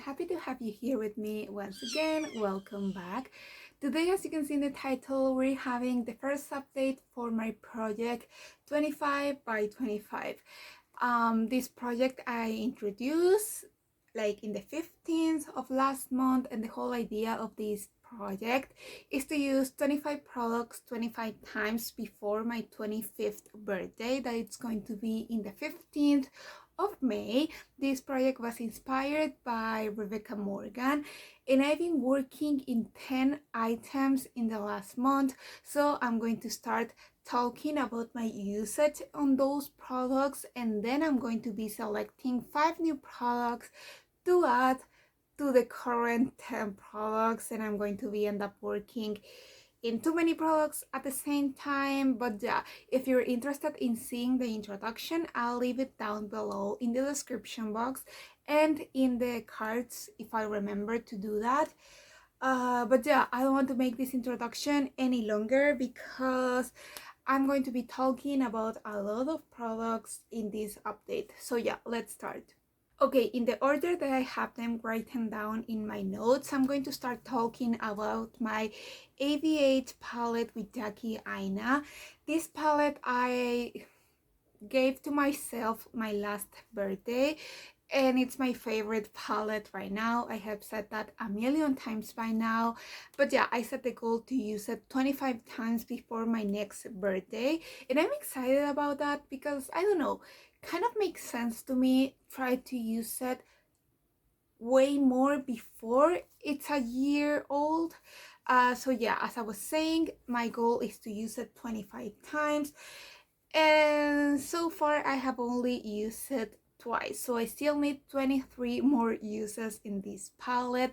happy to have you here with me once again. Welcome back. Today, as you can see in the title, we're having the first update for my project 25 by 25. This project I introduced like in the 15th of last month, and the whole idea of this project is to use 25 products 25 times before my 25th birthday, that it's going to be in the 15th of May. This project was inspired by Rebecca Morgan, and I've been working in 10 items in the last month, so I'm going to start talking about my usage on those products, and then I'm going to be selecting 5 new products to add to the current 10 products, and I'm going to be end up working in too many products at the same time. But yeah, if you're interested in seeing the introduction, I'll leave it down below in the description box and in the cards if I remember to do that. But yeah, I don't want to make this introduction any longer because I'm going to be talking about a lot of products in this update. So yeah, let's start. Okay, in the order that I have them written down in my notes, I'm going to start talking about my Avene palette with Jackie Aina. This palette I gave to myself my last birthday, and it's my favorite palette right now. I have said that a million times by now, but yeah, I set the goal to use it 25 times before my next birthday, and I'm excited about that because I don't know, kind of makes sense to me. Try to use it way more before it's a year old. So yeah, as I was saying, my goal is to use it 25 times, and so far I have only used it twice, so I still need 23 more uses in this palette,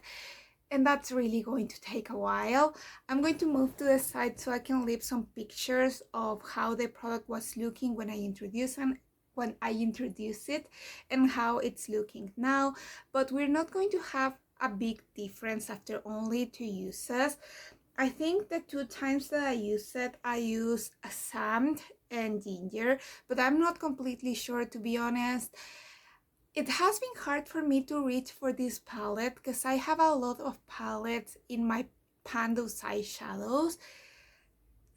and that's really going to take a while. I'm going to move to the side so I can leave some pictures of how the product was looking when I introduced it and how it's looking now, but we're not going to have a big difference after only 2 uses. I think the 2 times that I used it, I used a sand and ginger, but I'm not completely sure, to be honest. It has been hard for me to reach for this palette because I have a lot of palettes in my Pando's eyeshadows.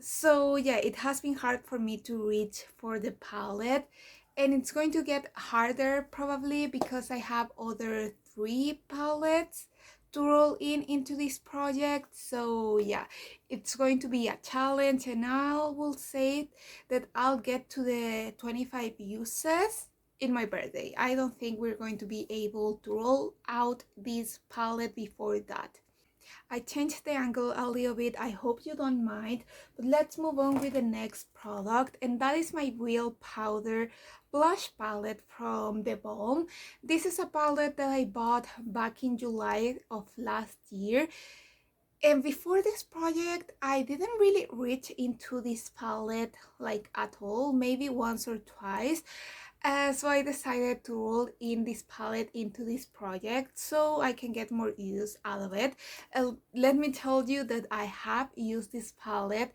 So yeah, it has been hard for me to reach for the palette, and it's going to get harder probably because I have other 3 palettes to roll into this project. So yeah, it's going to be a challenge, and I will say that I'll get to the 25 uses in my birthday. I don't think we're going to be able to roll out this palette before that. I changed the angle a little bit, I hope you don't mind, but let's move on with the next product, and that is my Real Powder blush palette from the Balm. This is a palette that I bought back in July of last year, and before this project I didn't really reach into this palette like at all, maybe once or twice. So I decided to roll in this palette into this project so I can get more use out of it. Let me tell you that I have used this palette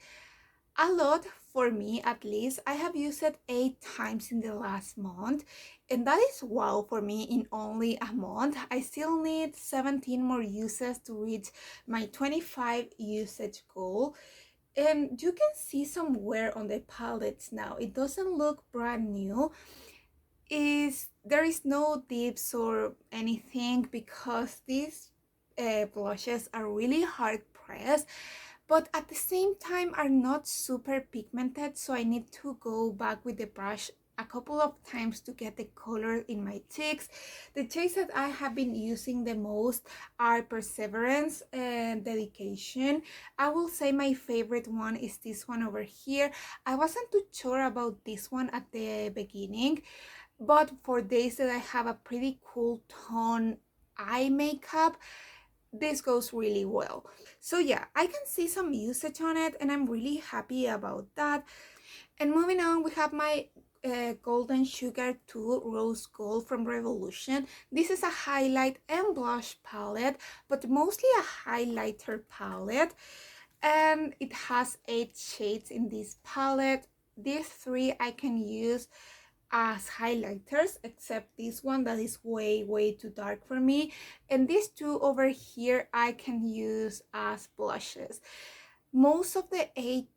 a lot. For me, at least, I have used it 8 times in the last month, and that is wow for me in only a month. I still need 17 more uses to reach my 25 usage goal. And you can see some wear on the palettes now. It doesn't look brand new. There is no dips or anything because these blushes are really hard pressed, but at the same time are not super pigmented, so I need to go back with the brush a couple of times to get the color in my cheeks. The shades that I have been using the most are Perseverance and Dedication. I will say my favorite one is this one over here. I wasn't too sure about this one at the beginning, but for days that I have a pretty cool tone eye makeup, this goes really well. So yeah, I can see some usage on it, and I'm really happy about that. And moving on, we have my Golden Sugar 2 Rose Gold from Revolution. This is a highlight and blush palette, but mostly a highlighter palette, and it has 8 shades in this palette. These 3 I can use as highlighters, except this one that is way too dark for me, and these two over here I can use as blushes. Most of the 8,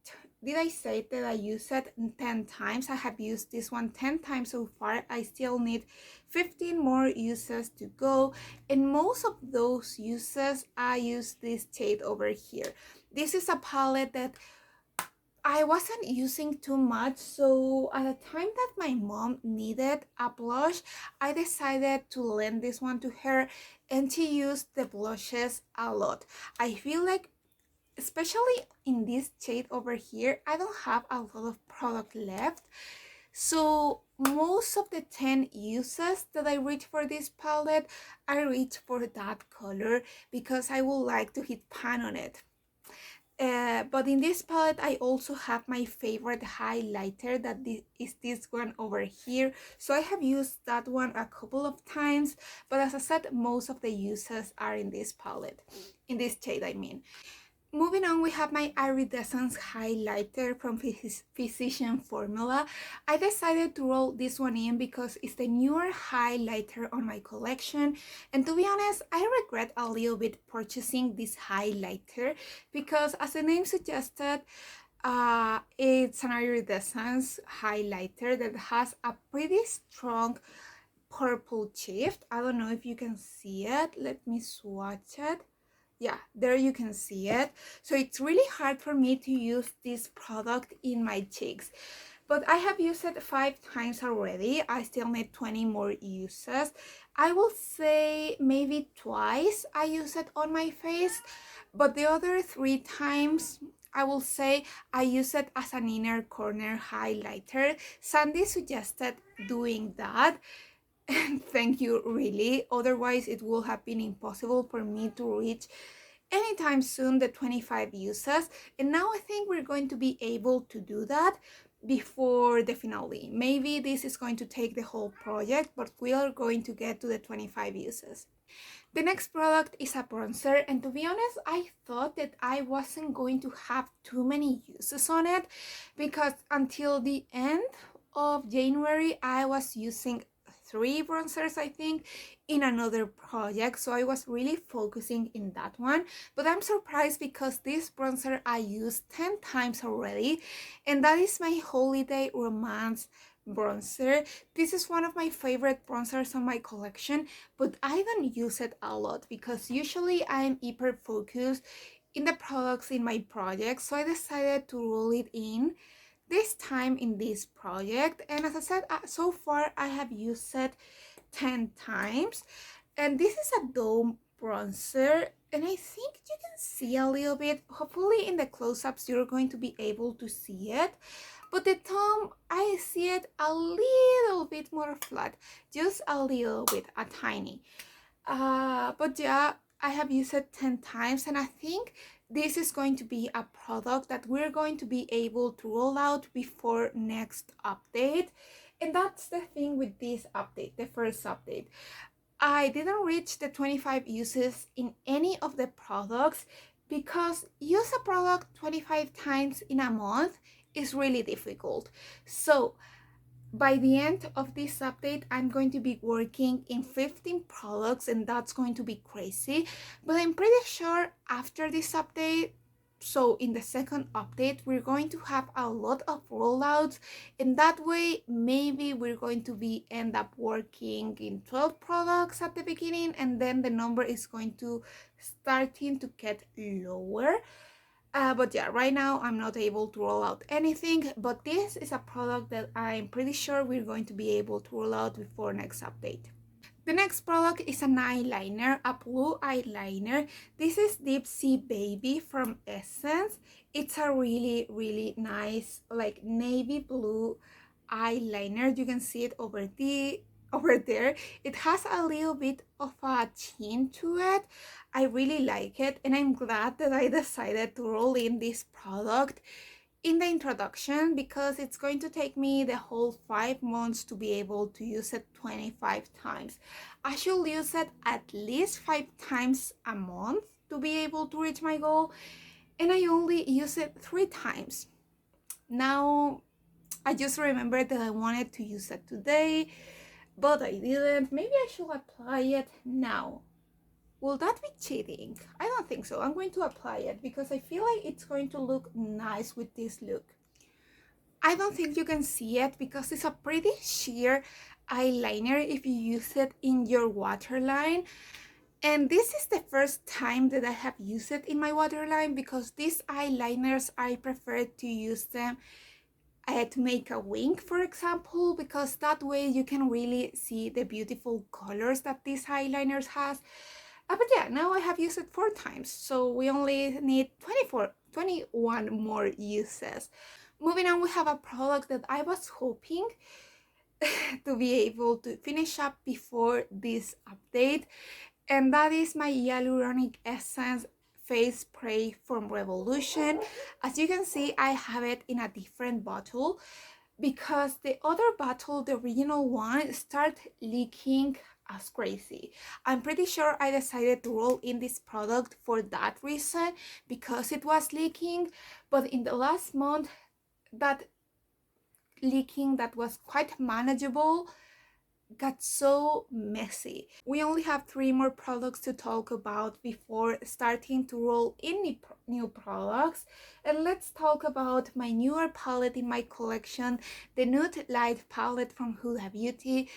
did I say that I used it 10 times? I have used this one 10 times so far. I still need 15 more uses to go, and most of those uses I use this shade over here. This is a palette that I wasn't using too much, so at the time that my mom needed a blush, I decided to lend this one to her, and she used the blushes a lot. I feel like, especially in this shade over here, I don't have a lot of product left, so most of the 10 uses that I reach for this palette, I reach for that color because I would like to hit pan on it. But in this palette I also have my favorite highlighter, that is this one over here, so I have used that one a couple of times, but as I said, most of the uses are in this palette, in this shade I mean. Moving on, we have my Iridescence highlighter from Physician Formula. I decided to roll this one in because it's the newer highlighter on my collection, and to be honest, I regret a little bit purchasing this highlighter because, as the name suggested, it's an iridescence highlighter that has a pretty strong purple shift. I don't know if you can see it. Let me swatch it. Yeah, there you can see it. So it's really hard for me to use this product in my cheeks, but I have used it 5 times already. I still need 20 more uses. I will say maybe twice I use it on my face, but the other 3 times I will say I use it as an inner corner highlighter. Sandy suggested doing that, and thank you, really. Otherwise it would have been impossible for me to reach anytime soon the 25 uses, and now I think we're going to be able to do that before the finale. Maybe this is going to take the whole project, but we are going to get to the 25 uses. The next product is a bronzer, and to be honest, I thought that I wasn't going to have too many uses on it because until the end of January I was using 3 bronzers, I think, in another project, so I was really focusing in that one. But I'm surprised because this bronzer I used 10 times already, and that is my Holiday Romance bronzer. This is one of my favorite bronzers on my collection, but I don't use it a lot because usually I'm hyper focused in the products in my project, so I decided to roll it in this time in this project. And as I said, so far I have used it 10 times, and this is a dome bronzer, and I think you can see a little bit. Hopefully in the close-ups you're going to be able to see it, but the dome, I see it a little bit more flat, just a little bit, a tiny. But yeah, I have used it 10 times, and I think this is going to be a product that we're going to be able to roll out before next update. And that's the thing with this update, the first update. I didn't reach the 25 uses in any of the products because use a product 25 times in a month is really difficult. So by the end of this update, I'm going to be working in 15 products, and that's going to be crazy. But I'm pretty sure after this update, so in the second update, we're going to have a lot of rollouts, and that way maybe we're going to be end up working in 12 products at the beginning, and then the number is going to starting to get lower. But yeah, right now I'm not able to roll out anything, but this is a product that I'm pretty sure we're going to be able to roll out before next update. The next product is an eyeliner, a blue eyeliner. This is Deep Sea Baby from Essence. It's a really nice, like, navy blue eyeliner. You can see it over there. It has a little bit of a sheen to it. I really like it, and I'm glad that I decided to roll in this product in the introduction because it's going to take me the whole 5 months to be able to use it 25 times. I should use it at least 5 times a month to be able to reach my goal, and I only use it 3 times. Now I just remembered that I wanted to use it today, but I didn't. Maybe I should apply it now. Will that be cheating? I don't think so. I'm going to apply it because I feel like it's going to look nice with this look. I don't think you can see it because it's a pretty sheer eyeliner if you use it in your waterline. And this is the first time that I have used it in my waterline because these eyeliners, I prefer to use them to make a wing, for example, because that way you can really see the beautiful colors that these eyeliners has. But yeah, now I have used it 4 times, so we only need 21 more uses. Moving on, we have a product that I was hoping to be able to finish up before this update, and that is my Hyaluronic Essence face spray from Revolution. As you can see, I have it in a different bottle because the other bottle, the original one, started leaking as crazy. I'm pretty sure I decided to roll in this product for that reason, because it was leaking. But in the last month, that leaking that was quite manageable got so messy. We only have 3 more products to talk about before starting to roll in new products. And let's talk about my newer palette in my collection, the Nude Light palette from Huda Beauty.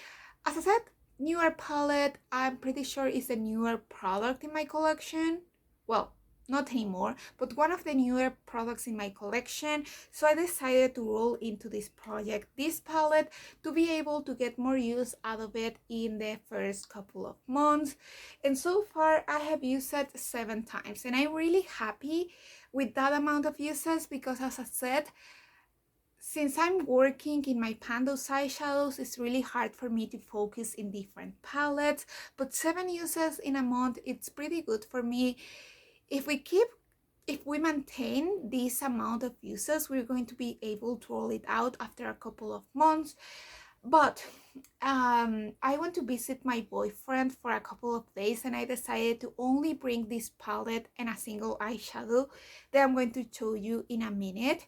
As I said, newer palette, I'm pretty sure is a newer product in my collection. Well, not anymore, but one of the newer products in my collection. So I decided to roll into this project, this palette, to be able to get more use out of it in the first couple of months. And so far I have used it 7 times, and I'm really happy with that amount of uses because, as I said, since I'm working in my Pandos eyeshadows, it's really hard for me to focus in different palettes, but 7 uses in a month, it's pretty good for me. If we maintain this amount of uses, we're going to be able to roll it out after a couple of months. But I want to visit my boyfriend for a couple of days, and I decided to only bring this palette and a single eyeshadow that I'm going to show you in a minute.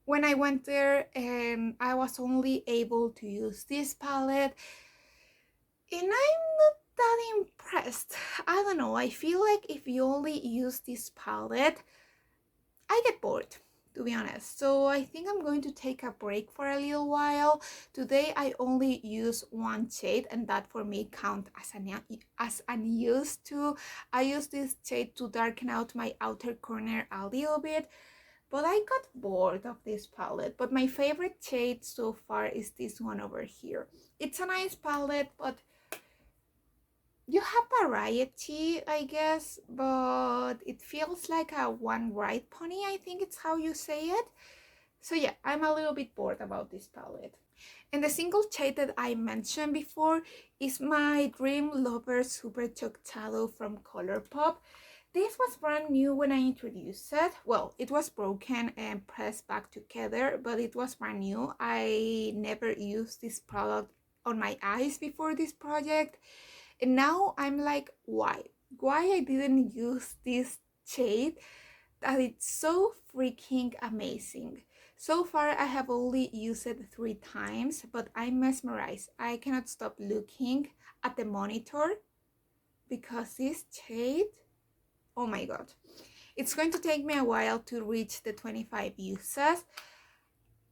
When I went there, I was only able to use this palette, and I'm not that impressed. I don't know, I feel like if you only use this palette, I get bored, to be honest. So I think I'm going to take a break for a little while. Today I only use 1 shade, and that for me count as unused too. I use this shade to darken out my outer corner a little bit, but I got bored of this palette. But my favorite shade so far is this one over here. It's a nice palette, but you have variety, I guess, but it feels like a one right pony, I think it's how you say it. So yeah, I'm a little bit bored about this palette. And the single shade that I mentioned before is my Dream Lover Super Chalk Shadow from Colourpop. This was brand new when I introduced it. Well, it was broken and pressed back together, but it was brand new. I never used this product on my eyes before this project. And now I'm like, why I didn't use this shade, that it's so freaking amazing. So far I have only used it 3 times, but I'm mesmerized. I cannot stop looking at the monitor because this shade, oh my god. It's going to take me a while to reach the 25 uses,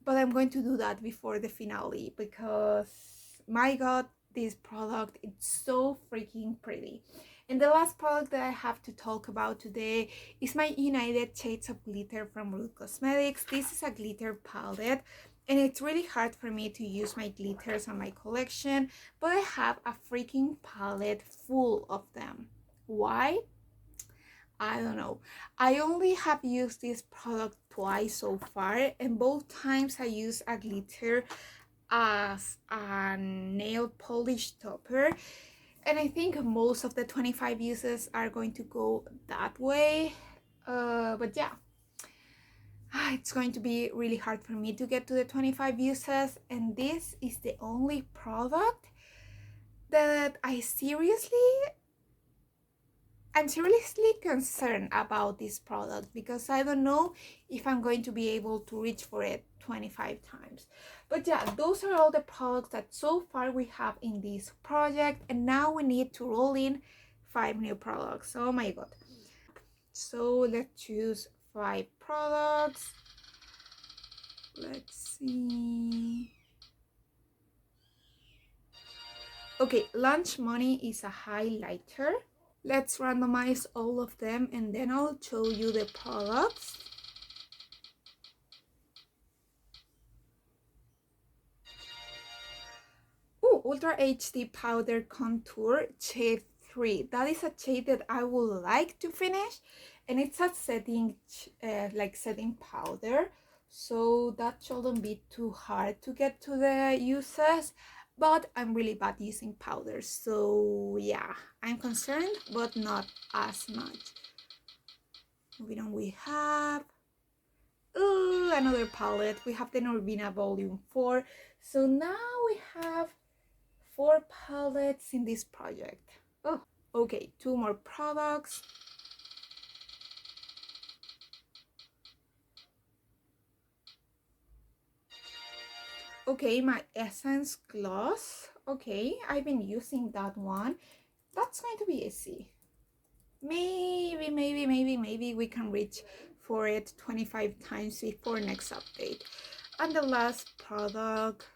but I'm going to do that before the finale because, my god, this product, it's so freaking pretty. And the last product that I have to talk about today is my United Shades of Glitter from Root Cosmetics. This is a glitter palette, and it's really hard for me to use my glitters on my collection, but I have a freaking palette full of them. Why? I don't know. I only have used this product twice so far, and both times I used a glitter as a nail polish topper, and I think most of the 25 uses are going to go that way. But yeah, it's going to be really hard for me to get to the 25 uses, and this is the only product that I seriously I'm seriously concerned about this product because I don't know if I'm going to be able to reach for it 25 times. But yeah, those are all the products that so far we have in this project, and now we need to roll in 5 new products. Oh my god. So let's choose 5 products. Let's see. Okay, Lunch Money is a highlighter. Let's randomize all of them and then I'll show you the products. Oh, Ultra HD Powder Contour Shade 3. That is a shade that I would like to finish, and it's a setting setting powder, so that shouldn't be too hard to get to the uses, but I'm really bad using powders, so yeah, I'm concerned but not as much. Moving on, we have another palette. We have the Norvina Volume 4. So now we have 4 palettes in this project. Oh, okay, 2 more products. Okay, my Essence gloss. Okay, I've been using that one. That's going to be easy. Maybe we can reach for it 25 times before next update. And the last product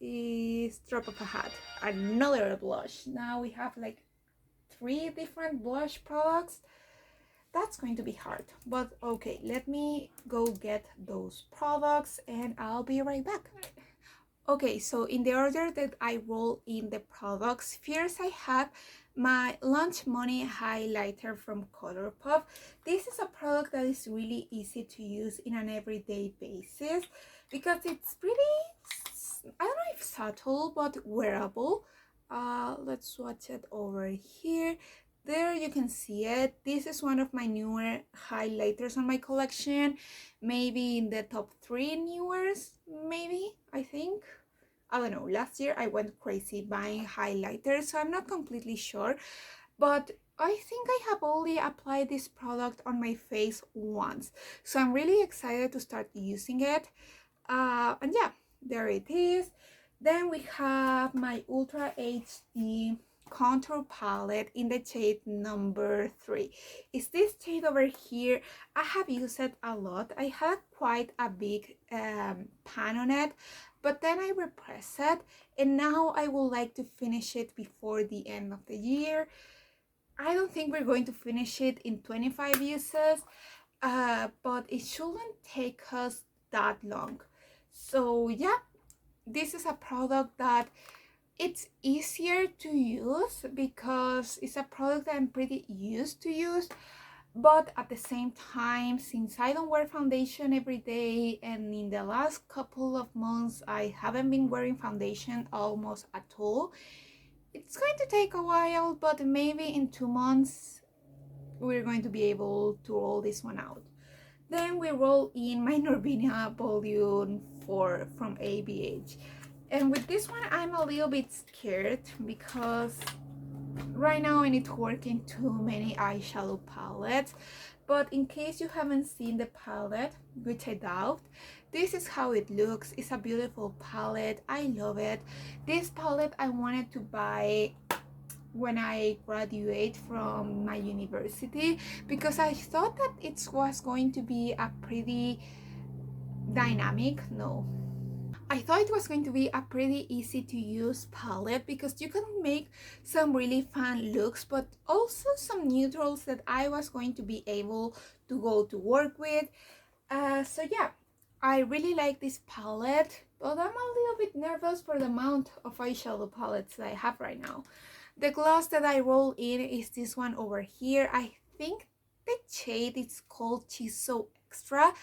is Drop of a Hat, another blush. Now we have like 3 different blush products. That's going to be hard, but okay, let me go get those products and I'll be right back. Okay, so in the order that I roll in the products, first I have my Lunch Money highlighter from Colourpop. This is a product that is really easy to use in an everyday basis because it's pretty, I don't know if subtle, but wearable. Let's swatch it over here. There you can see it. This is one of my newer highlighters on my collection, maybe in the top 3 newest, maybe, I think. I don't know, last year I went crazy buying highlighters, so I'm not completely sure, but I think I have only applied this product on my face once, so I'm really excited to start using it. And yeah, there it is. Then we have my Ultra HD contour palette in the shade number 3. Is this shade over here. I have used it a lot. I had quite a big pan on it, but then I repressed it, and now I would like to finish it before the end of the year. I don't think we're going to finish it in 25 uses, but it shouldn't take us that long. So yeah, this is a product that it's easier to use because it's a product that I'm pretty used to use, but at the same time, since I don't wear foundation every day, and in the last couple of months I haven't been wearing foundation almost at all, it's going to take a while, but maybe in 2 months we're going to be able to roll this one out. Then we roll in my Norvina Volume 4 from ABH. And with this one, I'm a little bit scared because right now I need to work in too many eyeshadow palettes. But in case you haven't seen the palette, which I doubt, this is how it looks. It's a beautiful palette. I love it. This palette I wanted to buy when I graduate from my university because I thought that it was going to be a pretty dynamic, no, I thought it was going to be a pretty easy to use palette because you can make some really fun looks, but also some neutrals that I was going to be able to go to work with. So yeah, I really like this palette, but I'm a little bit nervous for the amount of eyeshadow palettes that I have right now. The gloss that I roll in is this one over here. I think the shade is called She's So Extra,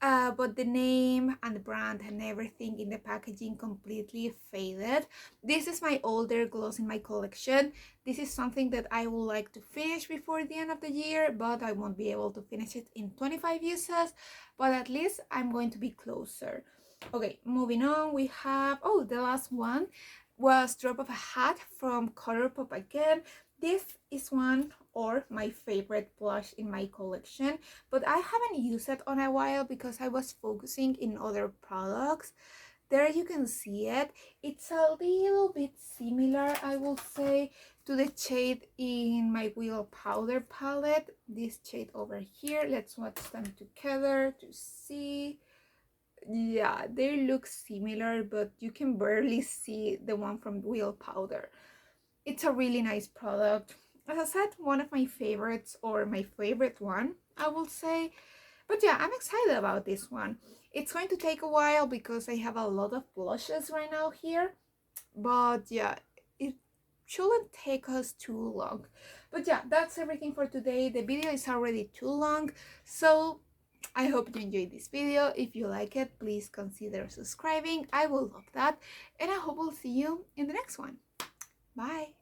but the name and the brand and everything in the packaging completely faded. This is my older gloss in my collection. This is something that I would like to finish before the end of the year, but I won't be able to finish it in 25 uses, but at least I'm going to be closer. Okay, moving on, we have, oh, the last one. was Drop of a Hat from Colourpop again. This is one or my favorite blush in my collection, but I haven't used it on a while because I was focusing in other products. There you can see it. It's a little bit similar, I will say, to the shade in my Wheel Powder palette. This shade over here. Let's watch them together to see. Yeah, they look similar, but you can barely see the one from Wheel Powder. It's a really nice product. As I said, one of my favorites, or my favorite one, I will say. But yeah, I'm excited about this one. It's going to take a while because I have a lot of blushes right now here. But yeah, it shouldn't take us too long. But yeah, that's everything for today. The video is already too long, so I hope you enjoyed this video. If you like it, please consider subscribing. I will love that. And I hope we'll see you in the next one. Bye!